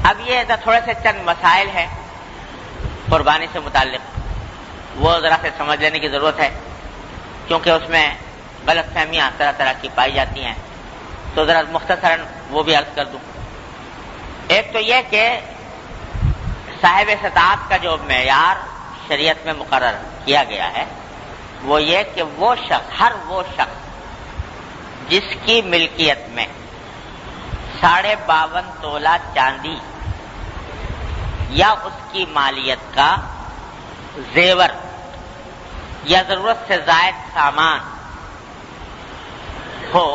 اب یہ تھوڑے سے چند مسائل ہیں قربانی سے متعلق، وہ ذرا سے سمجھ لینے کی ضرورت ہے، کیونکہ اس میں غلط فہمیاں طرح طرح کی پائی جاتی ہیں، تو ذرا مختصراً وہ بھی عرض کر دوں۔ ایک تو یہ کہ صاحب استطاعت کا جو معیار شریعت میں مقرر کیا گیا ہے وہ یہ کہ وہ شخص، ہر وہ شخص جس کی ملکیت میں 52.5 تولہ چاندی یا اس کی مالیت کا زیور یا ضرورت سے زائد سامان ہو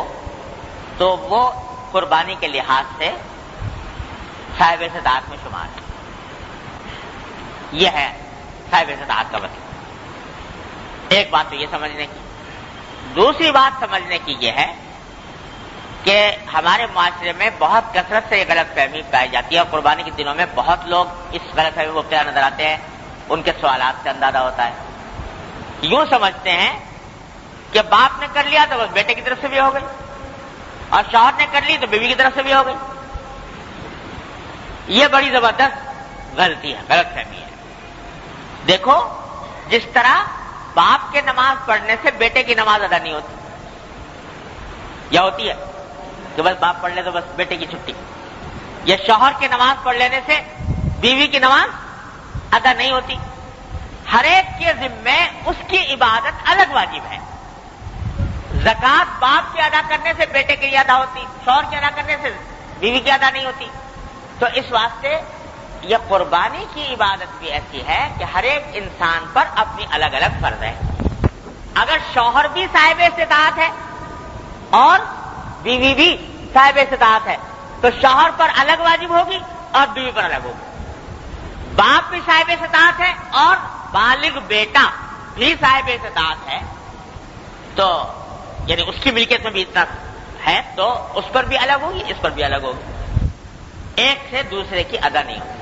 تو وہ قربانی کے لحاظ سے صاحب استطاعت میں شمار ہے۔ یہ ہے صاحب استطاعت کا مطلب۔ ایک بات تو یہ سمجھنے کی، دوسری بات سمجھنے کی یہ ہے کہ ہمارے معاشرے میں بہت کثرت سے یہ غلط فہمی پائی جاتی ہے، اور قربانی کے دنوں میں بہت لوگ اس غلط فہمی میں مبتلا نظر آتے ہیں۔ ان کے سوالات سے اندازہ ہوتا ہے، یوں سمجھتے ہیں کہ باپ نے کر لیا تو بس بیٹے کی طرف سے بھی ہو گئی، اور شوہر نے کر لی تو بیوی کی طرف سے بھی ہو گئی۔ یہ بڑی زبردست غلطی ہے، غلط فہمی ہے۔ دیکھو، جس طرح باپ کے نماز پڑھنے سے بیٹے کی نماز ادا نہیں ہوتی، یا ہوتی ہے کہ بس باپ پڑھ لے تو بس بیٹے کی چھٹی، یا شوہر کی نماز پڑھ لینے سے بیوی کی نماز ادا نہیں ہوتی۔ ہر ایک کے ذمے اس کی عبادت الگ واجب ہے۔ زکوٰۃ باپ کے ادا کرنے سے بیٹے کی ادا ہوتی، شوہر کے ادا کرنے سے بیوی کی ادا نہیں ہوتی۔ تو اس واسطے یہ قربانی کی عبادت بھی ایسی ہے کہ ہر ایک انسان پر اپنی الگ الگ فرض ہے۔ اگر شوہر بھی صاحب استطاعت ہے اور بیوی بھی صاحب استطاعت ہے تو شوہر پر الگ واجب ہوگی اور بیوی پر الگ ہوگی۔ باپ بھی صاحب استطاعت ہے اور بالغ بیٹا بھی صاحب استطاعت ہے، تو یعنی اس کی ملکیت میں بھی اتنا ہے تو اس پر بھی الگ ہوگی، اس پر بھی الگ ہوگی، ایک سے دوسرے کی ادا نہیں ہوگی۔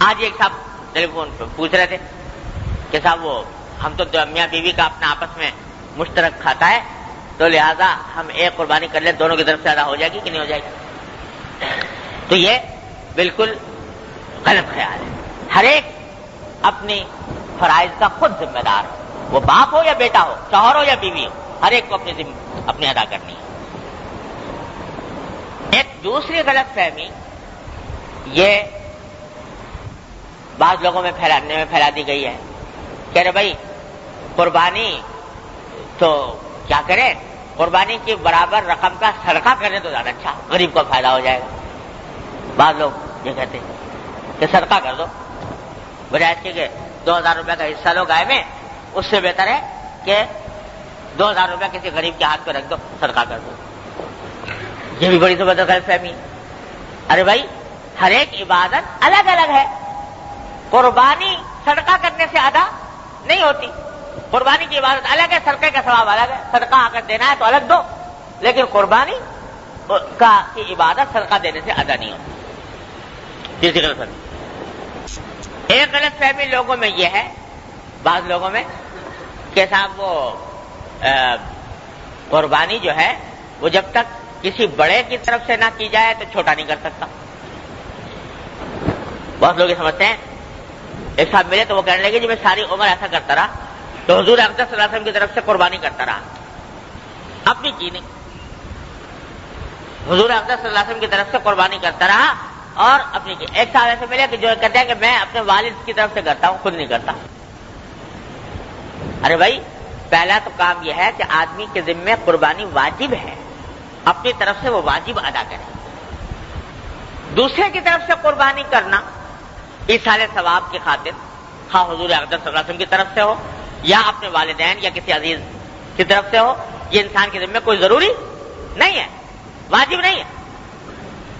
آج ایک صاحب ٹیلی فون پہ پوچھ رہے تھے کہ صاحب وہ ہم تو میاں بیوی کا اپنا آپس میں مشترک کھاتا ہے، تو لہذا ہم ایک قربانی کر لیں، دونوں کی طرف سے ادا ہو جائے گی کہ نہیں ہو جائے گی؟ تو یہ بالکل غلط خیال ہے۔ ہر ایک اپنی فرائض کا خود ذمہ دار ہے، وہ باپ ہو یا بیٹا ہو، شوہر ہو یا بیوی ہو، ہر ایک کو اپنی ادا کرنی ہے۔ ایک دوسری غلط فہمی یہ بعض لوگوں میں پھیلا دی گئی ہے کہ ارے بھائی قربانی تو کیا کریں، قربانی کی برابر رقم کا صدقہ کرنے تو زیادہ اچھا، غریب کو فائدہ ہو جائے گا۔ بعض لوگ یہ کہتے ہیں کہ صدقہ کر دو، بجائے اس کے کہ 2000 روپے کا حصہ لو گائے میں، اس سے بہتر ہے کہ 2000 روپے کسی غریب کے ہاتھ پہ رکھ دو، صدقہ کر دو۔ یہ بھی بڑی زبردست غلط فہمی ہے۔ ارے بھائی ہر ایک عبادت الگ الگ ہے، قربانی صدقہ کرنے سے ادا نہیں ہوتی۔ قربانی کی عبادت الگ ہے، صدقے کا ثواب الگ ہے۔ صدقہ اگر دینا ہے تو الگ دو، لیکن قربانی کی عبادت صدقہ دینے سے ادا نہیں ہوتی۔ تیسری غلط فہمی، ایک غلط فہمی لوگوں میں یہ ہے، بعض لوگوں میں، کہ صاحب وہ قربانی جو ہے وہ جب تک کسی بڑے کی طرف سے نہ کی جائے تو چھوٹا نہیں کر سکتا۔ بہت لوگ یہ سمجھتے ہیں، ایک صاحب ملے تو وہ کہنے لگے جی میں ساری عمر ایسا کرتا رہا تو حضور اقدس صلی اللہ علیہ وسلم کی طرف سے قربانی کرتا رہا، اپنی کی نہیں، حضور اقدس صلی اللہ علیہ وسلم کی طرف سے قربانی کرتا رہا اور اپنی کی۔ ایک صاحب ایسے ملے کہ جو کہتے ہیں کہ میں اپنے والد کی طرف سے کرتا ہوں، خود نہیں کرتا۔ ارے بھائی پہلا تو کام یہ ہے کہ آدمی کے ذمے قربانی واجب ہے، اپنی طرف سے وہ واجب ادا کرے۔ دوسرے کی طرف سے قربانی کرنا ایصال ثواب کی خاطر، خواہ حضور اقدس صلی اللہ علیہ وسلم کی طرف سے ہو یا اپنے والدین یا کسی عزیز کی طرف سے ہو، یہ انسان کے ذمے کوئی ضروری نہیں ہے، واجب نہیں ہے۔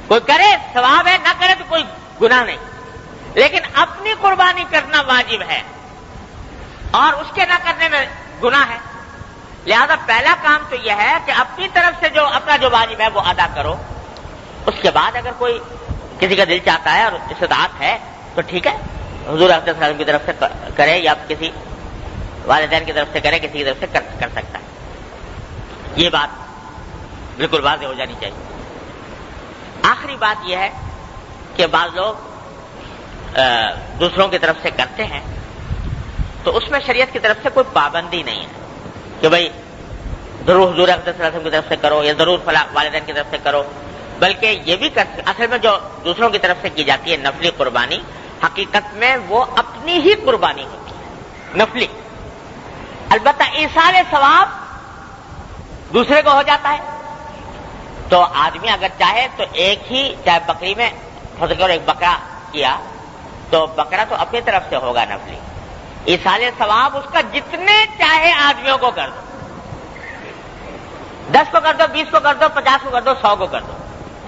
کوئی کرے ثواب ہے، نہ کرے تو کوئی گناہ نہیں، لیکن اپنی قربانی کرنا واجب ہے اور اس کے نہ کرنے میں گناہ ہے۔ لہذا پہلا کام تو یہ ہے کہ اپنی طرف سے جو اپنا جو واجب ہے وہ ادا کرو۔ اس کے بعد اگر کوئی کسی کا دل چاہتا ہے اور استطاعت ہے تو ٹھیک ہے، حضور اقدس صلی اللہ علیہ وسلم کی طرف سے کرے یا کسی والدین کی طرف سے کرے، کسی کی طرف سے کر سکتا ہے۔ یہ بات بالکل واضح ہو جانی چاہیے۔ آخری بات یہ ہے کہ بعض لوگ دوسروں کی طرف سے کرتے ہیں، تو اس میں شریعت کی طرف سے کوئی پابندی نہیں ہے کہ بھئی ضرور حضور اقدس صلی اللہ علیہ وسلم کی طرف سے کرو یا ضرور فلاں والدین کی طرف سے کرو، بلکہ یہ بھی اصل میں جو دوسروں کی طرف سے کی جاتی ہے نفلی قربانی، حقیقت میں وہ اپنی ہی قربانی ہوتی ہے نفلی. البتہ ایصال ثواب دوسرے کو ہو جاتا ہے. تو آدمی اگر چاہے تو ایک ہی چاہے بکری میں ایک بکرا کیا تو بکرا تو اپنی طرف سے ہوگا نفلی. ایصال ثواب اس کا جتنے چاہے آدمیوں کو کر دو، 10 کو کر دو، 20 کو کر دو، 50 کو کر دو، 100 کو کر دو.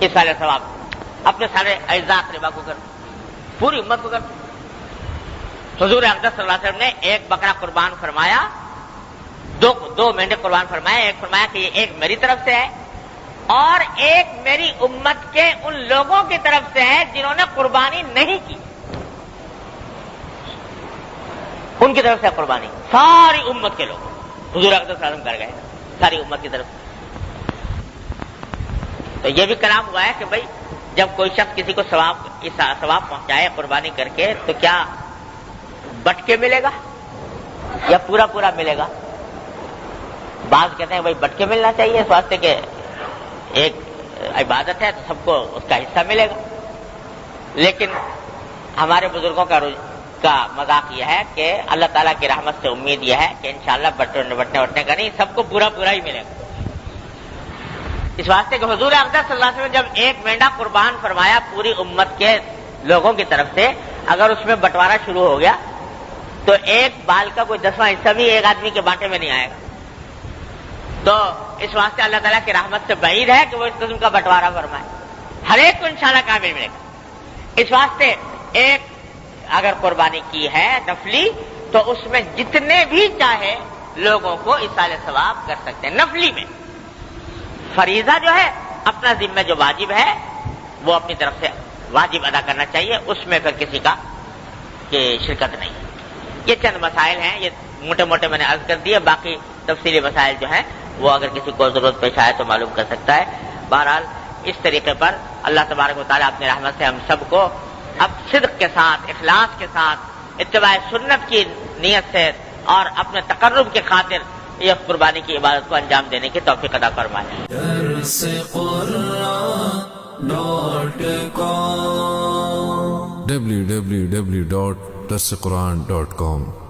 ایصال ثواب اپنے سارے اعزاء اقربا کو کر دو، پوری امت کو کر دو. حضور اقدس صلی اللہ علیہ وسلم نے ایک بکرا قربان فرمایا، دو مینڈے قربان فرمایا. ایک فرمایا کہ یہ ایک میری طرف سے ہے اور ایک میری امت کے ان لوگوں کی طرف سے ہے جنہوں نے قربانی نہیں کی، ان کی طرف سے قربانی. ساری امت کے لوگ حضور اقدس صلی اللہ علیہ وسلم کر گئے، ساری امت کی طرف سے. تو یہ بھی کلام ہوا ہے کہ بھائی جب کوئی شخص کسی کو ثواب پہنچائے قربانی کر کے تو کیا بٹ کے ملے گا یا پورا پورا ملے گا؟ بعض کہتے ہیں بھائی بٹ کے ملنا چاہیے اس واسطے کہ ایک عبادت ہے تو سب کو اس کا حصہ ملے گا. لیکن ہمارے بزرگوں کا مذاق یہ ہے کہ اللہ تعالیٰ کی رحمت سے امید یہ ہے کہ انشاءاللہ بٹنے کا نہیں، سب کو پورا پورا ہی ملے گا. اس واسطے کہ حضور اقدس صلی اللہ علیہ وسلم جب ایک مینڈا قربان فرمایا پوری امت کے لوگوں کی طرف سے، اگر اس میں بٹوارا شروع ہو گیا تو ایک بال کا کوئی 10واں حصہ بھی ایک آدمی کے بانٹے میں نہیں آئے گا. تو اس واسطے اللہ تعالیٰ کی رحمت سے بعید ہے کہ وہ اس قسم کا بٹوارا فرمائے، ہر ایک کو انشاءاللہ کامل ملے گا. اس واسطے ایک اگر قربانی کی ہے نفلی تو اس میں جتنے بھی چاہے لوگوں کو ایصال ثواب کر سکتے ہیں. نفلی میں فریضہ جو ہے اپنا ذمہ جو واجب ہے وہ اپنی طرف سے واجب ادا کرنا چاہیے، اس میں پھر کسی کا شرکت نہیں. یہ چند مسائل ہیں، یہ موٹے موٹے میں نے عرض کر دیے، باقی تفصیلی مسائل جو ہیں وہ اگر کسی کو ضرورت پیش آئے تو معلوم کر سکتا ہے. بہرحال اس طریقے پر اللہ تبارک و تعالیٰ اپنی رحمت سے ہم سب کو اب صدق کے ساتھ، اخلاص کے ساتھ، اتباع سنت کی نیت سے اور اپنے تقرب کی خاطر یہ قربانی کی عبادت کو انجام دینے کی توفیق عطا فرمائے. www.darsequran.com